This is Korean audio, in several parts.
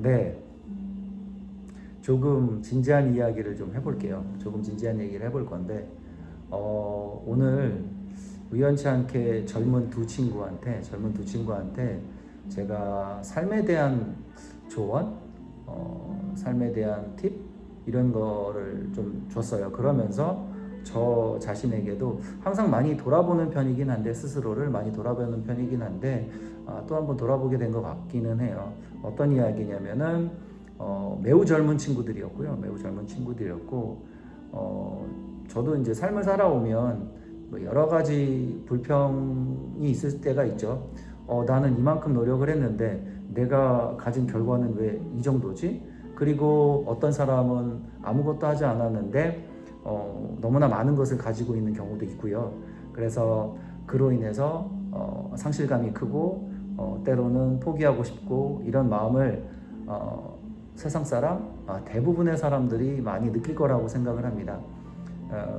네, 조금 진지한 이야기를 좀 해볼게요. 조금 진지한 얘기를 해볼 건데, 오늘 우연치 않게 젊은 두 친구한테 제가 삶에 대한 조언, 삶에 대한 팁, 이런 거를 좀 줬어요. 그러면서 저 자신에게도 항상 많이 돌아보는 편이긴 한데, 스스로를 많이 돌아보는 편이긴 한데, 또 한번 돌아보게 된 것 같기는 해요. 어떤 이야기냐면은, 매우 젊은 친구들이었고요. 매우 젊은 친구들이었고, 저도 이제 삶을 살아오면 뭐 여러 가지 불평이 있을 때가 있죠. 나는 이만큼 노력을 했는데 내가 가진 결과는 왜 이 정도지? 그리고 어떤 사람은 아무것도 하지 않았는데 너무나 많은 것을 가지고 있는 경우도 있고요. 그래서 그로 인해서 상실감이 크고 때로는 포기하고 싶고 이런 마음을 세상 사람, 대부분의 사람들이 많이 느낄 거라고 생각을 합니다.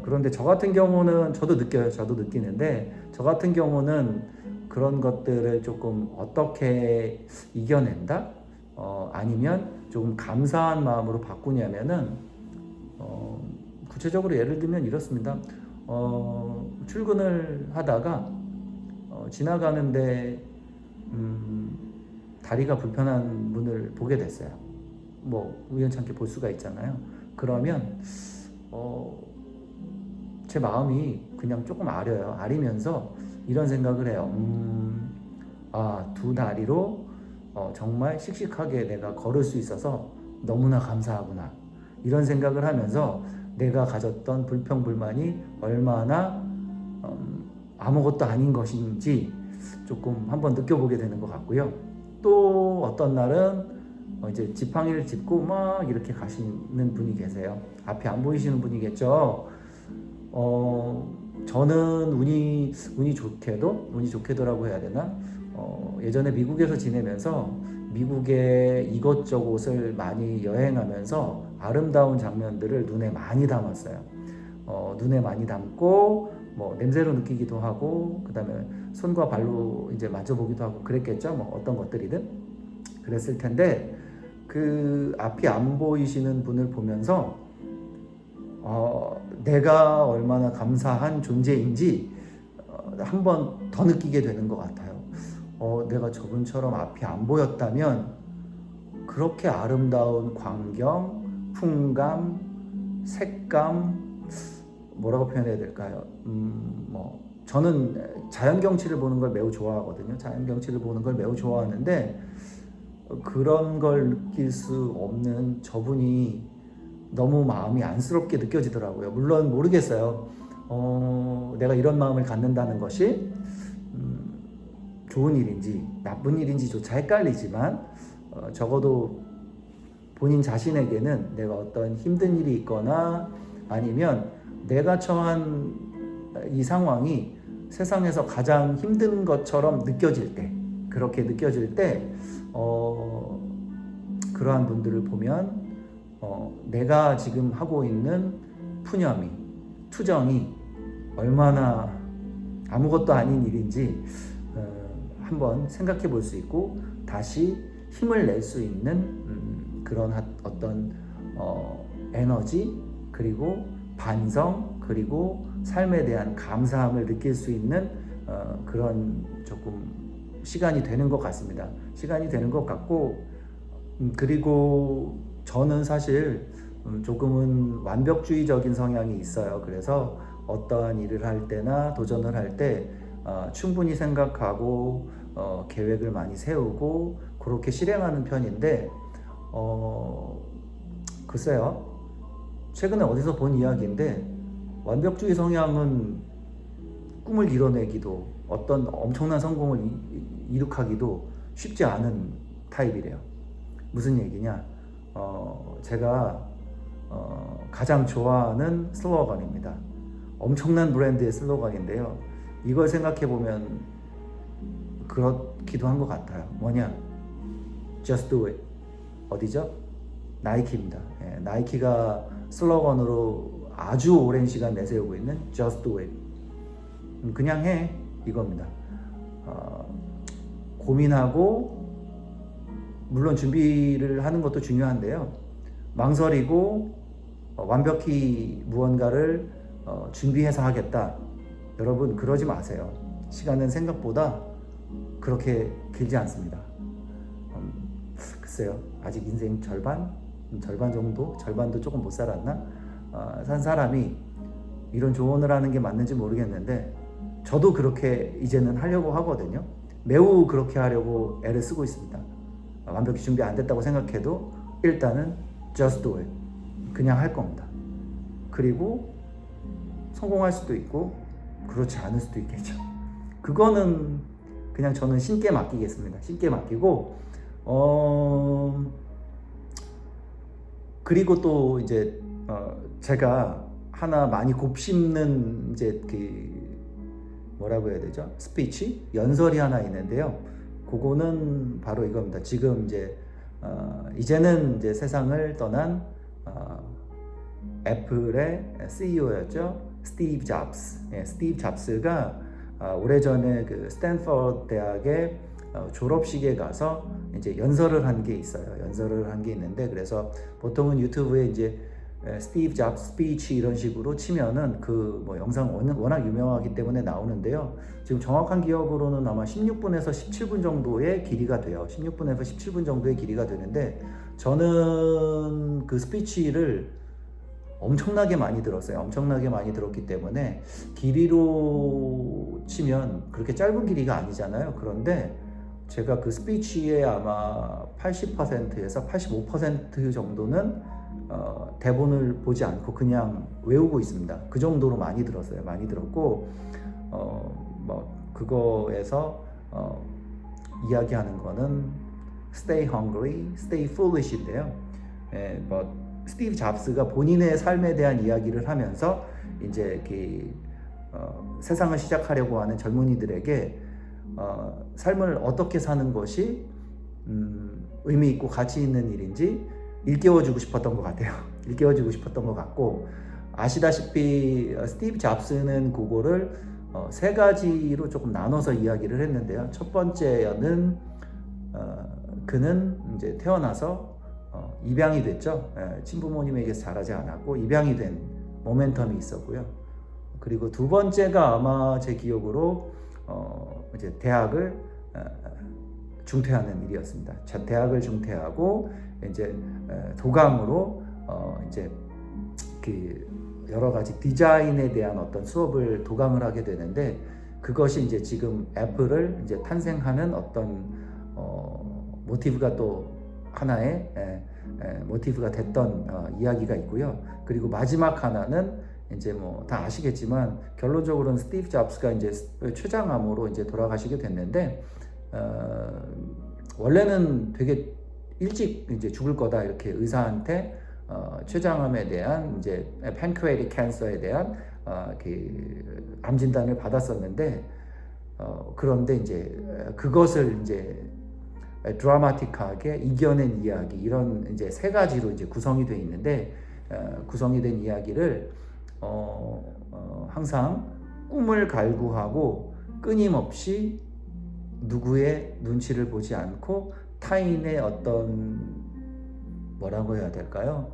그런데 저 같은 경우는 저도 느껴요. 저도 느끼는데 저 같은 경우는 그런 것들을 조금 어떻게 이겨낸다? 아니면 조금 감사한 마음으로 바꾸냐면은 구체적으로 예를 들면 이렇습니다. 출근을 하다가 지나가는데 다리가 불편한 분을 보게 됐어요. 뭐 우연찮게 볼 수가 있잖아요. 그러면 제 마음이 그냥 조금 아려요. 아리면서 이런 생각을 해요. 두 다리로 정말 씩씩하게 내가 걸을 수 있어서 너무나 감사하구나. 이런 생각을 하면서 내가 가졌던 불평불만이 얼마나 아무것도 아닌 것인지 조금 한번 느껴보게 되는 것 같고요. 또 어떤 날은 이제 지팡이를 짚고 막 이렇게 가시는 분이 계세요. 앞이 안 보이시는 분이겠죠. 저는 운이 좋게도라고 해야 되나? 예전에 미국에서 지내면서 미국의 이것저것을 많이 여행하면서 아름다운 장면들을 눈에 많이 담았어요. 눈에 많이 담고 뭐 냄새로 느끼기도 하고 그다음에 손과 발로 이제 만져보기도 하고 그랬겠죠. 뭐 어떤 것들이든 그랬을 텐데 그 앞이 안 보이시는 분을 보면서 내가 얼마나 감사한 존재인지 한 번 더 느끼게 되는 것 같아요. 내가 저분처럼 앞이 안 보였다면 그렇게 아름다운 광경, 풍감, 색감, 뭐라고 표현해야 될까요? 저는 자연 경치를 보는 걸 매우 좋아하거든요. 자연 경치를 보는 걸 매우 좋아하는데 그런 걸 느낄 수 없는 저분이 너무 마음이 안쓰럽게 느껴지더라고요. 물론 모르겠어요. 내가 이런 마음을 갖는다는 것이 좋은 일인지 나쁜 일인지조차 헷갈리지만 적어도 본인 자신에게는 내가 어떤 힘든 일이 있거나 아니면 내가 처한 이 상황이 세상에서 가장 힘든 것처럼 느껴질 때 그렇게 느껴질 때 그러한 분들을 보면 내가 지금 하고 있는 푸념이 투정이 얼마나 아무것도 아닌 일인지 한번 생각해 볼 수 있고 다시 힘을 낼 수 있는 그런 어떤 에너지 그리고 반성 그리고 삶에 대한 감사함을 느낄 수 있는 그런 조금 시간이 되는 것 같습니다. 시간이 되는 것 같고 그리고 저는 사실 조금은 완벽주의적인 성향이 있어요. 그래서 어떠한 일을 할 때나 도전을 할 때 충분히 생각하고 계획을 많이 세우고 그렇게 실행하는 편인데 글쎄요. 최근에 어디서 본 이야기인데 완벽주의 성향은 꿈을 이뤄내기도 어떤 엄청난 성공을 이룩하기도 쉽지 않은 타입이래요. 무슨 얘기냐? 제가 가장 좋아하는 슬로건입니다. 엄청난 브랜드의 슬로건인데요. 이걸 생각해 보면 그렇기도 한 것 같아요. 뭐냐? Just do it. 어디죠? 나이키입니다. 나이키가 슬로건으로 아주 오랜 시간 내세우고 있는 Just do it. 그냥 해 이겁니다. 고민하고 물론 준비를 하는 것도 중요한데요. 망설이고 완벽히 무언가를 준비해서 하겠다. 여러분 그러지 마세요. 시간은 생각보다 그렇게 길지 않습니다. 글쎄요. 아직 인생 절반 정도? 절반도 조금 못 살았나? 산 사람이 이런 조언을 하는 게 맞는지 모르겠는데 저도 그렇게 이제는 하려고 하거든요. 매우 그렇게 하려고 애를 쓰고 있습니다. 완벽히 준비 안 됐다고 생각해도 일단은 just do it. 그냥 할 겁니다. 그리고 성공할 수도 있고 그렇지 않을 수도 있겠죠. 그거는 그냥 저는 신께 맡기겠습니다. 신께 맡기고 그리고 또 이제 제가 하나 많이 곱씹는 이제 뭐라고 해야 되죠? 스피치? 연설이 하나 있는데요. 그거는 바로 이겁니다. 지금 이제는 이제 세상을 떠난 애플의 CEO였죠. 스티브 잡스. 스티브 잡스가 오래전에 그 스탠퍼드 대학의 졸업식에 가서 이제 연설을 한 게 있어요. 연설을 한 게 있는데 그래서 보통은 유튜브에 이제 스티브 잡스 스피치 이런 식으로 치면은 그 뭐 영상 워낙 유명하기 때문에 나오는데요. 지금 정확한 기억으로는 아마 16분에서 17분 정도의 길이가 돼요. 16분에서 17분 정도의 길이가 되는데 저는 그 스피치를 엄청나게 많이 들었어요. 엄청나게 많이 들었기 때문에 길이로 치면 그렇게 짧은 길이가 아니잖아요. 그런데 제가 그 스피치의 아마 80%에서 85% 정도는 대본을 보지 않고 그냥 외우고 있습니다. 그 정도로 많이 들었어요. 많이 들었고 뭐 그거에서 이야기하는 거는 stay hungry, stay foolish인데요. 뭐 스티브 잡스가 본인의 삶에 대한 이야기를 하면서 이제 세상을 시작하려고 하는 젊은이들에게 삶을 어떻게 사는 것이 의미 있고 가치 있는 일인지 일깨워주고 싶었던 것 같아요. 일깨워주고 싶었던 것 같고 아시다시피 스티브 잡스는 그거를 세 가지로 조금 나눠서 이야기를 했는데요. 첫 번째는 그는 이제 태어나서 입양이 됐죠. 친부모님에게서 자라지 않았고 입양이 된 모멘텀이 있었고요. 그리고 두 번째가 아마 제 기억으로 이제 대학을 중퇴하는 일이었습니다. 대학을 중퇴하고 이제 도감으로 이제 여러 가지 디자인에 대한 어떤 수업을 도감을 하게 되는데 그것이 이제 지금 애플을 이제 탄생하는 어떤 모티브가 또 하나의 모티브가 됐던 이야기가 있고요. 그리고 마지막 하나는 이제 뭐 다 아시겠지만 결론적으로는 스티브 잡스가 이제 췌장암으로 이제 돌아가시게 됐는데 원래는 되게 일찍 이제 죽을 거다 이렇게 의사한테 췌장암에 대한 이제 팬크레이틱 캔서에 대한 암 진단을 받았었는데 그런데 이제 그것을 이제 드라마틱하게 이겨낸 이야기 이런 이제 세 가지로 이제 구성이 되어 있는데 구성이 된 이야기를 항상 꿈을 갈구하고 끊임없이 누구의 눈치를 보지 않고 타인의 어떤 뭐라고 해야 될까요?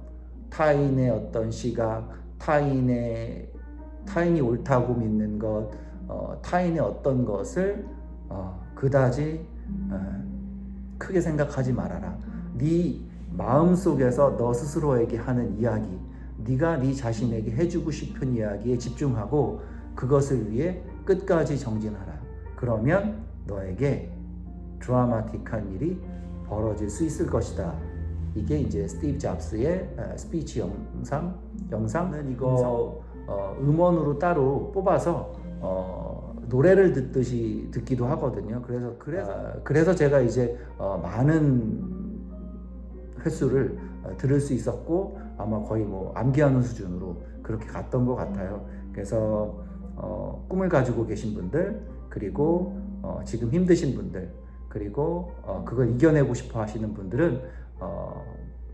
타인의 어떤 시각, 타인이 옳다고 믿는 것, 타인의 어떤 것을 그다지 크게 생각하지 말아라. 네 마음속에서 너 스스로에게 하는 이야기, 네가 네 자신에게 해주고 싶은 이야기에 집중하고 그것을 위해 끝까지 정진하라. 그러면 너에게 드라마틱한 일이 벌어질 수 있을 것이다. 이게 이제 스티브 잡스의 스피치 영상은 이거 음원으로 따로 뽑아서 노래를 듣기도 하거든요. 그래서 제가 이제 많은 횟수를 들을 수 있었고 아마 거의 뭐 암기하는 수준으로 그렇게 갔던 것 같아요. 그래서 꿈을 가지고 계신 분들 그리고 지금 힘드신 분들 그리고 그걸 이겨내고 싶어 하시는 분들은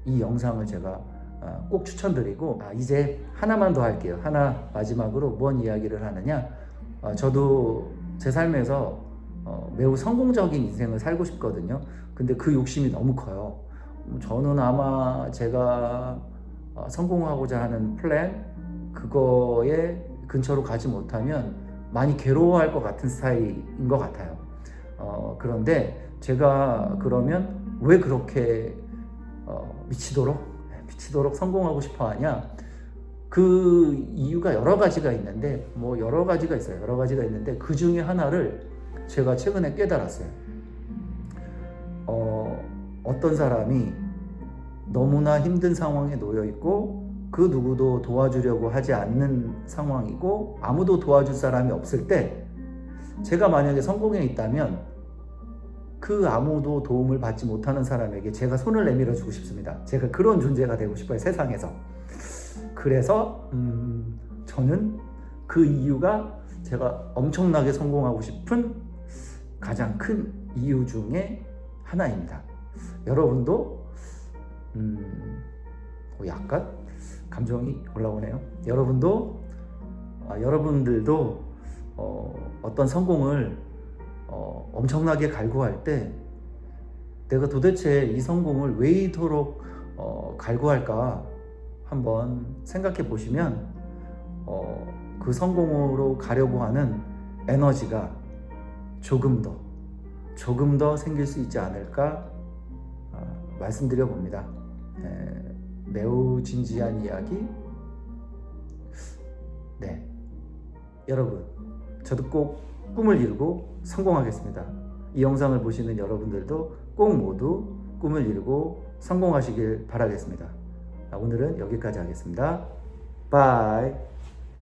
이 영상을 제가 꼭 추천드리고 이제 하나만 더 할게요. 하나 마지막으로 뭔 이야기를 하느냐 저도 제 삶에서 매우 성공적인 인생을 살고 싶거든요. 근데 그 욕심이 너무 커요. 저는 아마 제가 성공하고자 하는 플랜 그거에 근처로 가지 못하면 많이 괴로워할 것 같은 스타일인 것 같아요. 그런데 제가 그러면 왜 그렇게 미치도록 성공하고 싶어 하냐? 그 이유가 여러 가지가 있는데 여러 가지가 있어요. 여러 가지가 있는데 그 중에 하나를 제가 최근에 깨달았어요. 어떤 사람이 너무나 힘든 상황에 놓여 있고 그 누구도 도와주려고 하지 않는 상황이고 아무도 도와줄 사람이 없을 때 제가 만약에 성공해 있다면 그 아무도 도움을 받지 못하는 사람에게 제가 손을 내밀어 주고 싶습니다. 제가 그런 존재가 되고 싶어요, 세상에서. 그래서 저는 그 이유가 제가 엄청나게 성공하고 싶은 가장 큰 이유 중에 하나입니다. 여러분도 약간 감정이 올라오네요. 여러분들도 어떤 성공을 엄청나게 갈구할 때 내가 도대체 이 성공을 왜 이토록 갈구할까 한번 생각해 보시면 그 성공으로 가려고 하는 에너지가 조금 더 생길 수 있지 않을까 말씀드려 봅니다. 매우 진지한 이야기. 네, 여러분, 저도 꼭 꿈을 이루고 성공하겠습니다. 이 영상을 보시는 여러분들도 꼭 모두 꿈을 이루고 성공하시길 바라겠습니다. 오늘은 여기까지 하겠습니다. 바이.